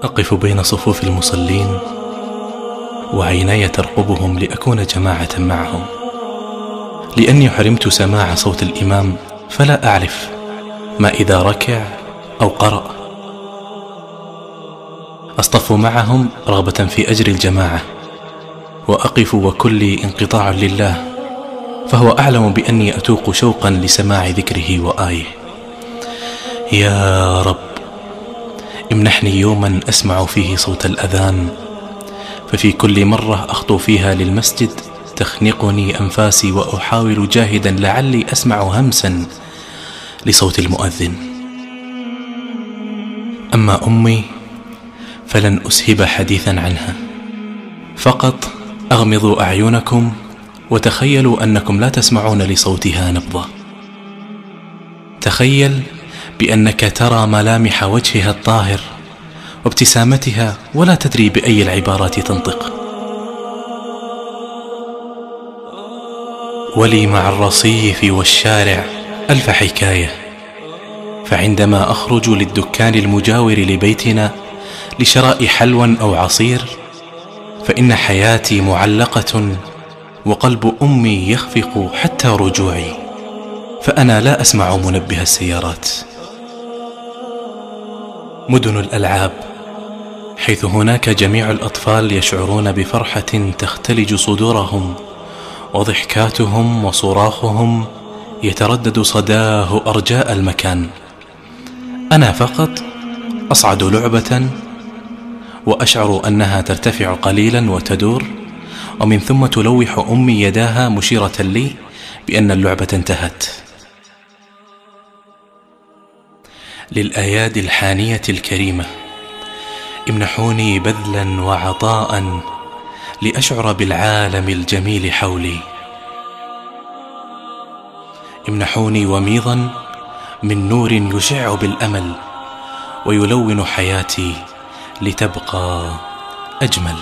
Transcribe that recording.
أقف بين صفوف المصلين وعيناي ترقبهم لأكون جماعة معهم، لأني حرمت سماع صوت الإمام فلا أعرف ما إذا ركع أو قرأ. أصطف معهم رغبة في أجر الجماعة، وأقف وكلي انقطاع لله، فهو أعلم بأني أتوق شوقا لسماع ذكره وآيه. يا رب امنحني يوما أسمع فيه صوت الأذان، ففي كل مرة أخطو فيها للمسجد تخنقني أنفاسي، وأحاول جاهدا لعلي أسمع همسا لصوت المؤذن. أما أمي فلن أسهب حديثا عنها، فقط أغمضوا أعينكم وتخيلوا أنكم لا تسمعون لصوتها نبضة. تخيل بأنك ترى ملامح وجهها الطاهر وابتسامتها، ولا تدري بأي العبارات تنطق. ولي مع الرصيف والشارع ألف حكاية، فعندما أخرج للدكان المجاور لبيتنا لشراء حلوى أو عصير، فإن حياتي معلقة وقلب أمي يخفق حتى رجوعي، فأنا لا أسمع منبه السيارات. مدن الألعاب، حيث هناك جميع الأطفال يشعرون بفرحة تختلج صدورهم، وضحكاتهم وصراخهم يتردد صداه أرجاء المكان. أنا فقط أصعد لعبة وأشعر أنها ترتفع قليلا وتدور، ومن ثم تلوح أمي يداها مشيرة لي بأن اللعبة انتهت. للأيادي الحانية الكريمة، امنحوني بذلا وعطاء لأشعر بالعالم الجميل حولي. امنحوني وميضا من نور يشع بالأمل ويلون حياتي لتبقى أجمل.